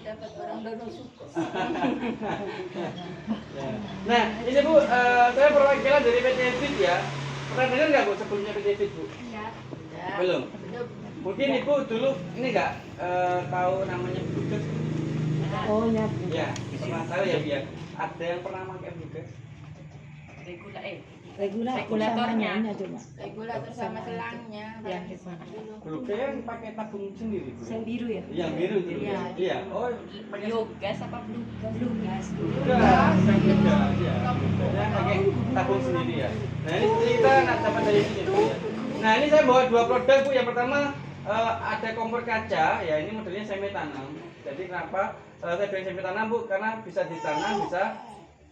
dapat orang dono suka. Nah, ini Bu, saya perwakilan dari PT Fit ya. Pernah dengar nggak Bu sebelumnya PT Fit Bu? Enggak. Belum. Mungkin Ibu dulu ini nggak tahu namanya Bluegas? Oh ya. Ya, pernah tahu ya Bu ya. Ada yang pernah pakai Bluegas? Regulatornya cuma. Regulator sama selangnya. Ya, Bluegas yang pakai tabung sendiri Bu. yang biru ya? Yang biru itu. Iya. Iya. Oh, pakai Biogas apa bluegas? Bluegas, yang Bluegas ya. Bluegasnya pakai tabung sendiri ya. Nah, ini kita nak dapat dari sini Bu ya. Nah, ini saya bawa dua produk Bu. Yang pertama ada kompor kaca ya, ini modelnya semi tanam. Jadi kenapa saya bilang semi tanam Bu? Karena bisa ditanam, bisa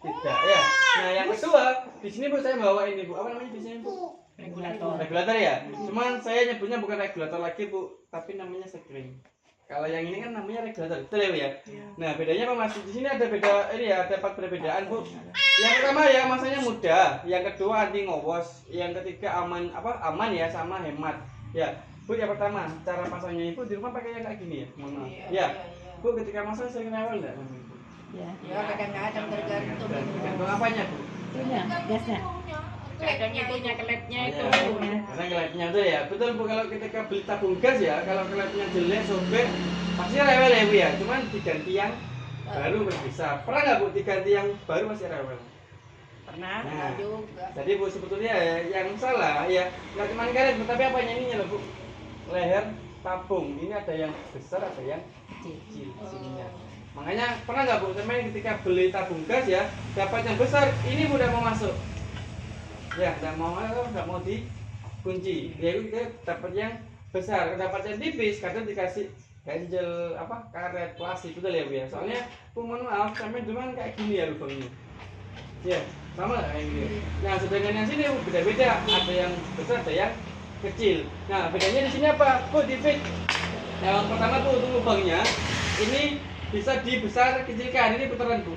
tidak ya. Nah, yang kedua di sini Bu saya bawa ini Bu. Apa namanya di sini Bu? Regulator ya. Cuman saya nyebutnya bukan regulator lagi Bu, tapi namanya sekring. Kalau yang ini kan namanya regulator, betul ya Bu ya? Nah, bedanya apa Mas? Di sini ada beda ini ya, ada 4 perbedaan Bu. Yang pertama ya masanya mudah, yang kedua anti ngowos, yang ketiga aman ya sama hemat. Ya, Bu yang pertama cara pasangnya Ibu di rumah pakai yang kayak gini ya? Mohon maaf. Ya. Bu ketika masang sering rewel enggak? Ya. Ya kadang-kadang tergantung. Tergantung apanya Bu? Itunya, gasnya. Kadang itunya kelepnya itu. Karena kelepnya itu ya, betul Bu kalau ketika beli tabung gas ya, kalau kelepnya jelek, sobek, pasti rewel ya Bu ya. Cuman diganti yang baru bisa. Pernah nggak Bu diganti yang baru masih rewel? Pernah. Nah, Juga. jadi Bu sebetulnya ya, yang salah ya nggak cuma karet, tapi apanya ininya loh Bu. Leher tabung ini ada yang besar, ada yang kecil sininya. Makanya pernah nggak Bu, teman ketika beli tabung gas ya, dapat yang besar, ini udah mau masuk. Ya, nggak mau dikunci. Dia itu dapat yang besar, dapat yang tipis, kadang dikasih ganjel karet plastik betul ya Bu ya. Soalnya Bu mohon maaf, sampai cuma kayak gini ya lubangnya. Ya, sama kayak gini. Nah, sedangkan yang sini beda-beda, ada yang besar, ada yang kecil. Nah, bedanya di sini apa? Bu di fit. Yang pertama Bu untuk lubangnya ini bisa dibesar kecilkan, ini putaran Bu.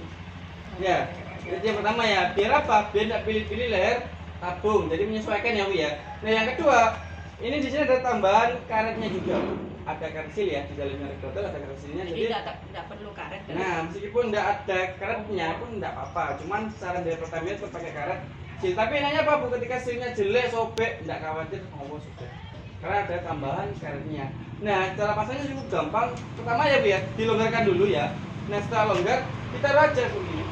Ya, jadi yang pertama ya, biar apa? Biar tidak pilih-pilih leher tabung, jadi menyesuaikan ya Bu ya. Nah yang kedua, ini di sini ada tambahan karetnya juga Bu. Ada karet sil ya, di dalamnya regulator ada karet silnya. Jadi tidak perlu karet. Nah meskipun tidak ada karetnya pun tidak apa-apa. Cuman saran dari Pertamina tetap pakai karet sil. Tapi enaknya apa Bu? Ketika silnya jelek, sobek, tidak khawatir ngomong sudah. Karena ada tambahan karetnya. Nah cara pasangnya cukup gampang. Pertama ya Bu ya, dilonggarkan dulu ya. Nah setelah longgar, kita taruh aja begini.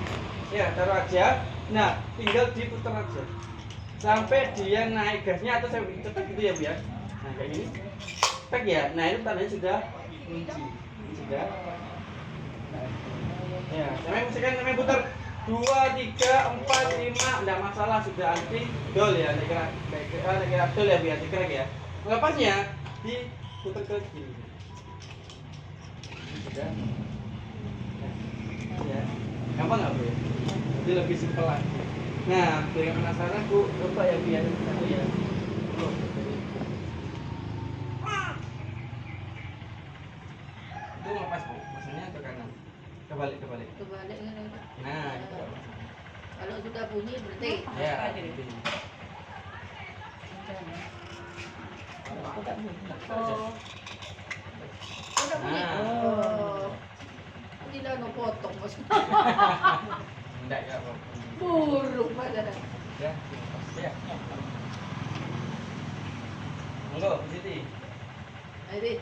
Ya taruh aja. Nah tinggal diputar aja sampai dia naik gasnya atau saya cetak gitu ya Bu ya. Nah kayak gini cetak ya. Nah itu tandanya sudah kunci sudah. Ya sampai putar 2, 3, 4, 5 enggak masalah, sudah anti dol ya. Kira dol ya Bu ya, dikira ya. Lepasnya diputar ke kiri. Sudah. Ya. Gampang nggak Bu ya? Jadi lebih simpel lagi. Nah, biar penasaran Bu, coba ya biar aku ya. Itu lepas Bu, maksudnya ke kanan. Kebalik. Kebalik. Nah, gitu. Kalau sudah bunyi berarti. Ya. Oh. Udah bunyi. Nah. Oh. Tidak no potong Mas. Enggak ya, Bu. Buruk banget. Ya. Ya. Monggo, Bu Siti. Jadi,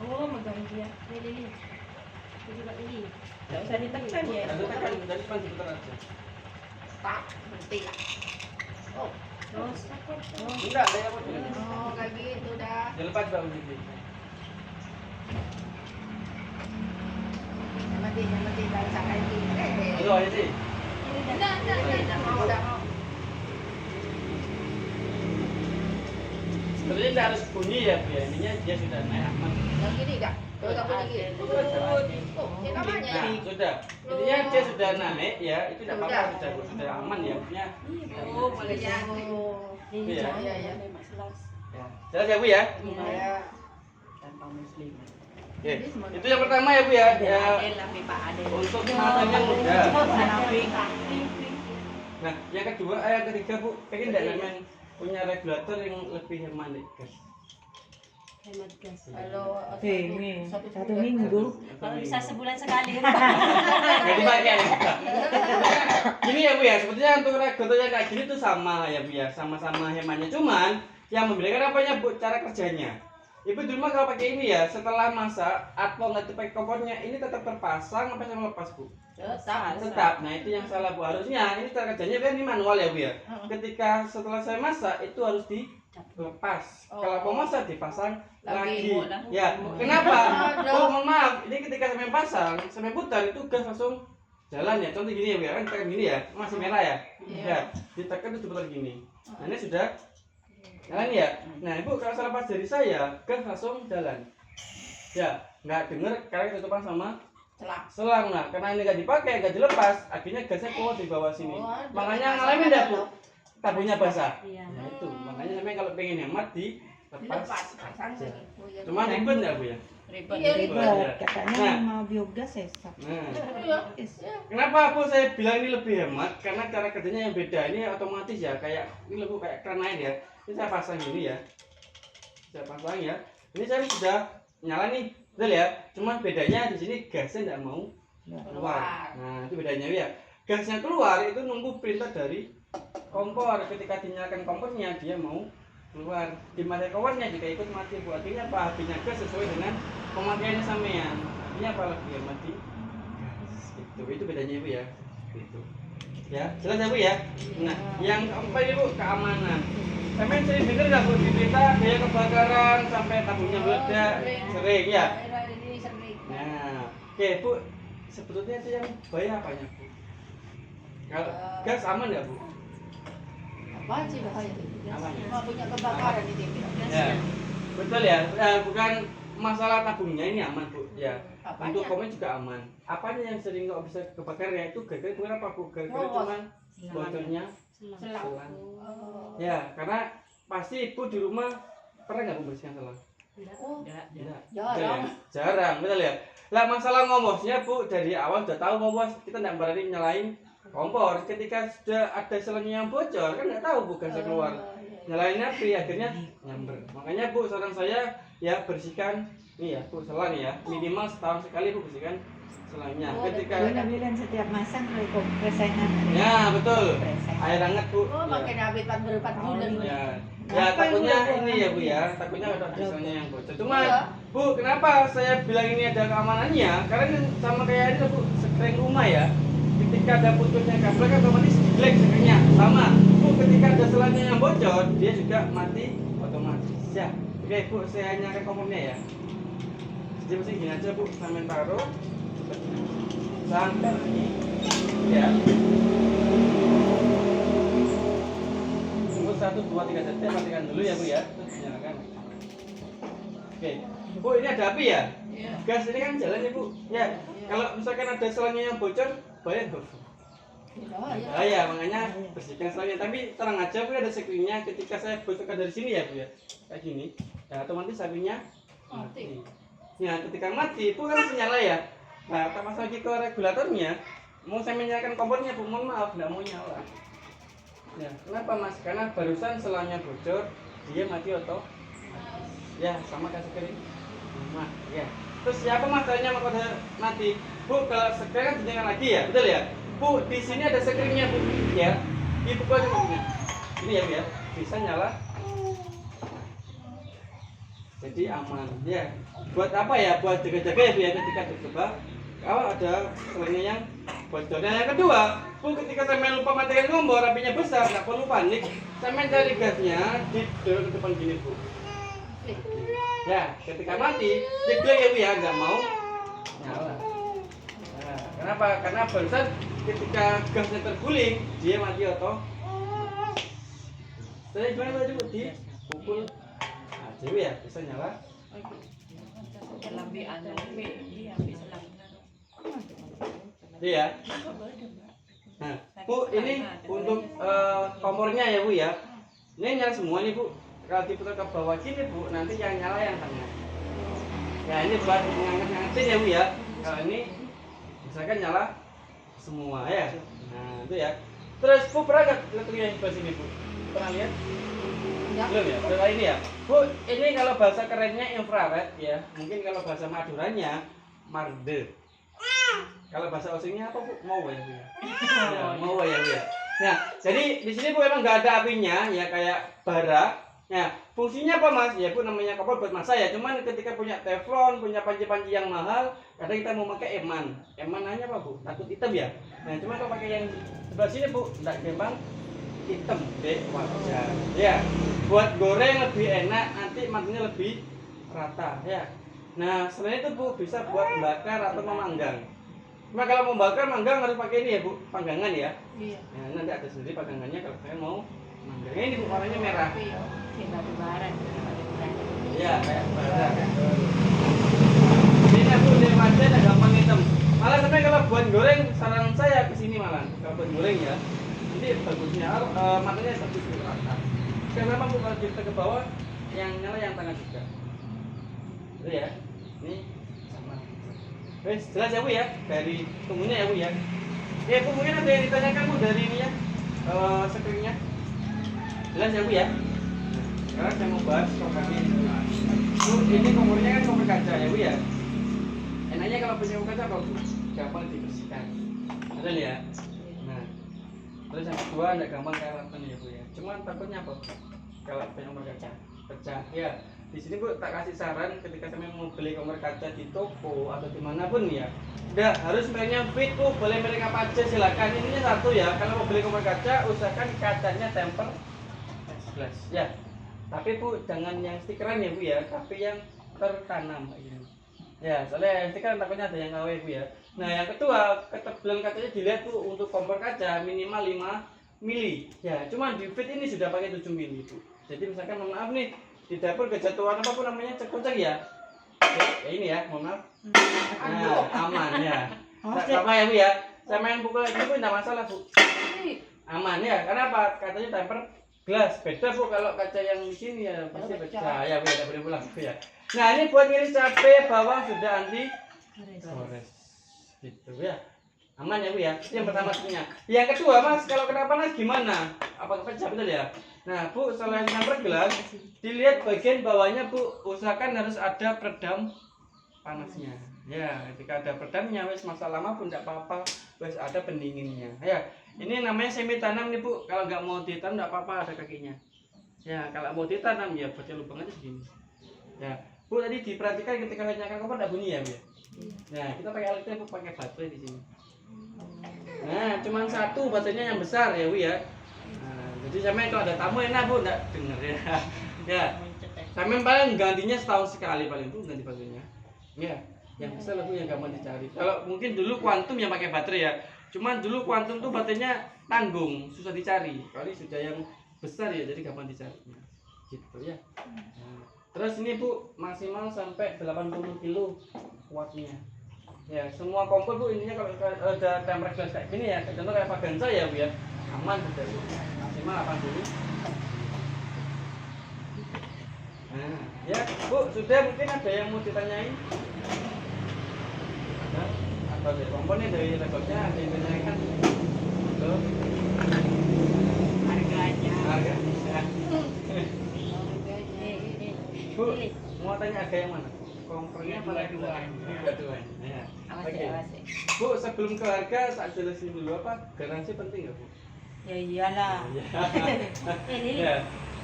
Oh, megang dia. Ini. Juga ini. Enggak usah ditekan ya. Lalu tekan dari depan diputar aja. tak berhenti. Oh, Terus. Enggak, ada apa Bu? oh kayak gitu dah. Dilepas Bu Siti. Yang mati jangan sampai ini. Halo, ayo sih. Udah mau. Sebenarnya tidak harus bunyi ya Bu ya, ininya dia sudah naik aman. Yang gini enggak? Kalau tak bunyi gitu. Oh, ini namanya ya. Nah, sudah. Intinya dia sudah naik ya, itu tidak apa-apa, sudah aman ya punya. Oh, makanya. Ini Iya. Iya, iya. Ya. Jelas ya Bu ya? Iya. Tanpa muslim. Oke. Itu yang pertama ya Bu ya. Ya. Pak Ade. Untuk pemasangnya mudah. Mudah. Nah, yang kedua, yang ketiga Bu, pengen enggak namanya punya regulator yang lebih hemat nih, guys. Hemat gas. Kalau Pengen satu 1 minggu. Kalau bisa sebulan sekali. Nggak dipakai ya. Gini ya Bu ya, sebetulnya untuk regoto yang kayak gini tuh sama ya Bu ya, sama-sama hematnya. Cuman yang membedakan apanya Bu, cara kerjanya. Ibu di rumah kalau pakai ini ya, setelah masak atau nggak pakai kompornya, ini tetap terpasang apa sama lepas Bu? Tetap. Nah itu yang salah Bu, harusnya ini cara kerjanya kan ini manual ya Bu ya. Ketika setelah saya masak itu harus dilepas. Kalau mau masak dipasang lagi. Ya, kenapa? Oh mohon maaf, ini ketika saya pasang, saya putar itu gas langsung jalan ya. Contoh gini ya Bu ya, kan tekan gini ya, masih merah ya. Ya, ditekan itu diputar gini. Nah ini sudah jalan ya. Nah Ibu kalau saya lepas dari saya, gas langsung jalan. Ya, nggak dengar karena tutupan sama selang. Nah karena ini nggak dipakai, nggak dilepas, akhirnya gasnya keluar di bawah sini. Makanya ngalamin dah Bu, tabungnya basah. Nah itu, makanya sampai kalau pengen hemat dilepas aja. Cuma ribet nggak Bu ya? Ribet. Katanya mau biogas ya. Nah, kenapa Bu saya bilang ini lebih hemat? Karena cara kerjanya yang beda. Ini otomatis ya, kayak ini lebih kayak keran air ya. Ini saya pasang gini ya. Saya pasang ya. Ini saya sudah nyala nih, betul ya. Cuma bedanya di sini gasnya tidak mau keluar. Nah itu bedanya ya. Gasnya keluar itu nunggu perintah dari kompor. Ketika dinyalakan kompornya dia mau keluar. Dimatikan kompornya jika ikut mati Bu. Artinya apa? Habisnya gas sesuai dengan pemakaiannya sampean. Artinya apa lagi ya mati? Itu bedanya Bu ya. Itu. Ya, jelas ya Bu ya. Nah, yang keempat ini Bu, keamanan. Sampai sering dengar nggak Bu di berita ada kebakaran sampai tabungnya meledak, sering ya. Nah, oke Bu, sebetulnya itu yang bahaya apanya Bu? Kalau gas aman nggak Bu? Apa sih bahaya? Aman ya? Cuma punya kebakaran ini. Ya, betul ya. Bukan masalah tabungnya ini aman Bu. Ya, untuk komen juga aman. Apanya yang sering nggak bisa kebakar ya itu gara-gara kenapa Bu? Gara-gara cuman bocornya selang. Ya, karena pasti Ibu di rumah pernah nggak membersihkan selang? Jarang, betul ya. Lah masalah ngomosnya Bu, dari awal sudah tahu ngomos, kita nggak berani nyalain kompor. Ketika sudah ada selangnya yang bocor, kan nggak tahu Bu gasnya keluar. Nyalain api, akhirnya nyamber. Makanya Bu, saran saya ya bersihkan ini ya Bu, selang ya. Minimal setahun sekali Bu bersihkan selangnya. Ketika bilang setiap masang pakai kompresan. ya betul, air hangat Bu. Pakai nabi 4 bulan. Ya takutnya ini ya Bu ya, takutnya ada selangnya yang bocor. Cuma Bu, kenapa saya bilang ini ada keamanannya? Karena ini sama kayak ini Bu, sekring rumah ya. Ketika ada putusnya kabel kan otomatis jelek sekrenya. Sama Bu, ketika ada selangnya yang bocor, dia juga mati otomatis. Ya, oke Bu, saya nyalakan kompornya ya. Jadi mesti gini aja Bu, sampai taruh santai ya. Tunggu 1, 2, 3 detik, matikan dulu ya Bu ya. Terus nyalakan. Oke, Bu ini ada api ya? Gas ini kan jalan ya Bu. Ya, kalau misalkan ada selangnya yang bocor, bahaya Bu. Bahaya, makanya bersihkan selangnya. Tapi tenang aja Bu, ada screennya. Ketika saya bocorkan dari sini ya Bu ya, kayak gini, ya otomatis apinya mati. Ya, ketika mati, Bu kan nyala ya. Nah, pas lagi ke regulatornya, mau saya menyalakan kompornya, Bu, mohon maaf, nggak mau nyala. Ya, kenapa Mas? Karena barusan selangnya bocor, dia mati ya, sama kayak sekering. Nah, ya. Terus siapa masalahnya mau mati? Bu, kalau sekring kan dinyalakan lagi ya, betul ya? Bu, di sini ada sekringnya Bu, ya. Ibu aja sekringnya. Ini ya Bu ya, bisa nyala. Jadi aman ya. Buat apa ya? Buat jaga-jaga ya Bu ya, ketika tercoba kalau ada selangnya yang bocor. Dan yang kedua, Bu, ketika saya lupa matikan kompor, apinya besar, nggak perlu panik. Saya cari gasnya di dorong ke depan gini Bu. Ya, ketika mati, jeglek ya Bu ya, nggak mau nyala. Nah, kenapa? Karena barusan ketika gasnya terguling, dia mati Saya gimana tadi Bu? Dipukul. Nah, jadi ya bisa nyala. Iya. Nah, Bu, ini untuk kompornya ya Bu ya. Ini nyala semua nih Bu. Kalau diputar ke bawah gini Bu, nanti yang nyala yang tengah. Ya ini buat mengangkat-ngangkatin ya Bu ya. Kalau ini misalkan nyala semua ya. Nah itu ya. Terus Bu pernah nggak lihat yang di sini Bu? Pernah lihat? Belum ya? Belum ini ya? Bu, ini kalau bahasa kerennya infrared ya. Mungkin kalau bahasa Maduranya marde. Kalau bahasa Osingnya apa Bu? Mau ya Bu ya? Ya, mau ya Bu ya. Nah, jadi di sini Bu emang nggak ada apinya ya kayak bara. Nah, fungsinya apa Mas? Ya Bu namanya kompor buat masak ya. Cuman ketika punya teflon, punya panci-panci yang mahal, kadang kita mau pakai eman. Eman hanya apa Bu? Takut hitam ya. Nah, cuma kalau pakai yang sebelah sini Bu, enggak gampang hitam deh wajar. Ya, buat goreng lebih enak, nanti matangnya lebih rata ya. Nah, selain itu Bu bisa buat bakar atau memanggang. Cuma kalau mau bakar manggang harus pakai ini ya Bu, panggangan ya. Iya. Nah, nanti ada sendiri panggangannya kalau saya mau manggang. Ini Bu warnanya merah. Kayak batu bara. Iya, kayak bara. Ini Bu lewatnya ada gampang hitam. Malah sampai kalau buat goreng saran saya ke sini malah. Kalau buat goreng ya. Jadi bagusnya matanya lebih rata. Karena memang Bu kalau kita ke bawah yang nyala yang tengah juga. Itu ya. Ini sama. Wes, jelas ya Bu ya, dari tunggunya ya Bu ya. Ya Bu mungkin ada yang ditanyakan Bu dari ini ya, screennya. Jelas ya Bu ya. Sekarang saya mau bahas kompornya ini. Bu, ini kompornya kan kompor kaca ya Bu ya. Enaknya kalau punya kompor kaca apa Bu? Gampang dibersihkan. Betul ya. Nah, terus yang kedua tidak gampang karatan ya Bu ya. Cuman takutnya apa? Kalau punya kompor kaca pecah ya. Di sini Bu tak kasih saran ketika kami mau beli kompor kaca di toko atau dimanapun ya. Udah harus merenya fit Bu, boleh merek apa aja silakan. Ininya satu ya. Kalau mau beli kompor kaca usahakan kacanya temper glass ya. Tapi Bu jangan yang stikeran ya Bu ya, tapi yang tertanam kayak gini. Ya, soalnya yang stikeran takutnya ada yang KW Bu ya. Nah, yang kedua, ketebalan kacanya dilihat Bu untuk kompor kaca minimal 5 mili. Ya, cuman di fit ini sudah pakai 7 mili Bu. Jadi misalkan mohon maaf nih di dapur kejatuhan apa pun namanya cek-cek ya. Oke, ya ini ya, mohon maaf. Nah, aman ya. Enggak apa ya Bu ya. Saya main pukul itu pun enggak masalah Bu. Aman ya, karena apa? Katanya temper glass. Beda Bu kalau kaca yang di sini ya pasti pecah. Ya Bu, ya boleh pulang Bu ya. Nah, ini buat ngiris cabai bawang sudah anti gores. Gitu ya. Aman ya Bu ya. Itu yang pertama punya. Yang kedua Mas, kalau kena panas gimana? Apakah pecah betul ya? Nah Bu, selain temper glass, dilihat bagian bawahnya Bu, usahakan harus ada peredam panasnya. Ya, ketika ada peredamnya, wes masa lama pun tidak apa-apa, wes ada pendinginnya. Ya, ini namanya semi tanam nih Bu. Kalau nggak mau ditanam tidak apa-apa, ada kakinya. Ya, kalau mau ditanam ya buatnya lubang aja segini. Ya, Bu tadi diperhatikan ketika nyalakan kompor tidak bunyi ya Bu. Nah, kita pakai alatnya Bu, pakai baterai di sini. Nah, cuma satu baterainya yang besar ya Bu ya. Nah, jadi sampai kalau ada tamu enak Bu, enggak denger ya. Ya. Sampai paling gantinya setahun sekali paling Bu ganti baterainya. Ya, yang besar lah Bu yang gampang dicari. Kalau mungkin dulu kuantum yang pakai baterai ya. Cuman dulu kuantum tuh baterainya tanggung, susah dicari. Kali sudah yang besar ya jadi gampang dicari. Gitu ya. Nah, terus ini Bu maksimal sampai 80 kilo wattnya. Ya, semua kompor Bu intinya kalau ada temper glass kayak gini ya, contoh kayak Vaganza ya Bu ya. Aman sudah Bu. Maksimal 80. Nah, ya Bu, sudah mungkin ada yang mau ditanyain? Ada? Atau dari kompornya dari rekodnya ada yang ditanyakan? Halo? Harganya. Harganya. Bu, mau tanya harga yang mana? Kompornya apa lagi? Dua-duanya. Ya. Oke. Bu, sebelum ke harga, tak jelasin dulu apa garansi penting nggak Bu? Ya iyalah. Ya.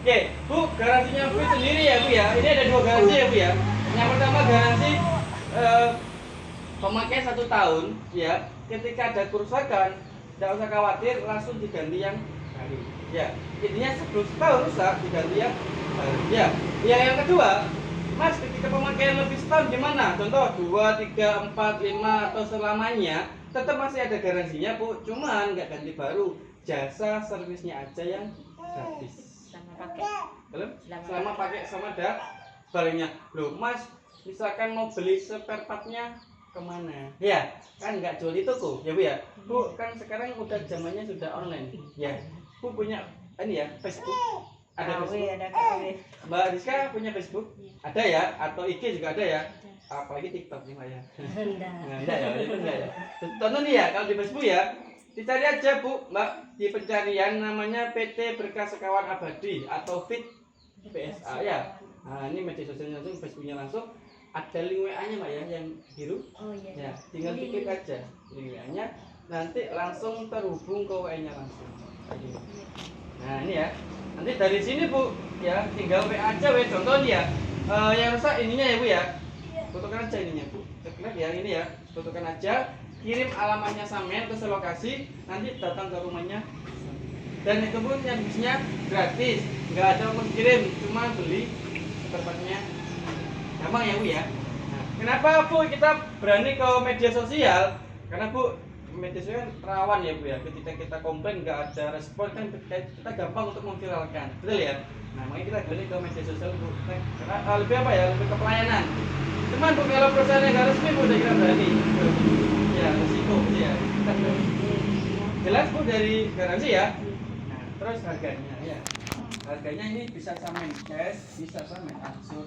Oke, Bu, garansinya Fit sendiri ya Bu ya. Ini ada dua garansi ya Bu ya. Yang pertama garansi pemakaian 1 tahun ya. Ketika ada kerusakan, tidak usah khawatir, langsung diganti yang baru. Ya, intinya sebelum setahun rusak diganti yang baru. Ya. Yang kedua, Mas, ketika pemakaian lebih setahun gimana? Contoh 2, 3, 4, 5 atau selamanya, tetap masih ada garansinya Bu. Cuman nggak ganti baru, jasa servisnya aja yang gratis. Sama pakai. Belum? Selama pakai sama ada barangnya. Loh Mas, misalkan mau beli spare partnya kemana? Ya, kan nggak jual di toko, ya Bu ya. Bu, kan sekarang udah zamannya sudah online. Ya, Bu punya ini ya Facebook. Ada Facebook. Ada KW. Mbak Rizka punya Facebook? Ada ya? Atau IG juga ada ya? Apalagi TikTok nih Mbak ya. Nah, enggak ya, itu enggak ya. Tonton nih ya, kalau di Facebook ya, dicari aja Bu, Mbak, di pencarian namanya PT Berkah Sekawan Abadi atau Fit PSA ya. Nah ini media sosialnya langsung, Facebooknya langsung. Ada link WA-nya Mbak ya yang biru. Oh iya. Ya, tinggal diklik aja link WA-nya, nanti langsung terhubung ke WA-nya langsung. Kayak gini. Nah ini ya, nanti dari sini Bu, ya tinggal WA aja, WA contoh nih ya. Yang rusak ininya ya Bu ya, fotokan aja ininya Bu. Lihat ya ini ya, fotokan aja, kirim alamatnya sampean ke lokasi, nanti datang ke rumahnya. Dan itu pun yang bisnya gratis, nggak ada ongkos kirim, cuma beli terpaknya. Gampang ya Bu ya. Nah, kenapa Bu kita berani ke media sosial? Karena Bu media sosial kan rawan ya Bu ya. Ketika kita komplain nggak ada respon kan kita gampang untuk memviralkan, betul ya? Nah makanya kita berani ke media sosial Bu. Karena lebih apa ya? Lebih ke pelayanan. Cuman Bu kalau perusahaan yang nggak resmi Bu saya kira berani. Ya resiko ya. Kita berani. Jelas Bu dari garansi ya. Nah terus harganya ya. Harganya ini bisa sampai cash, bisa sampai angsur.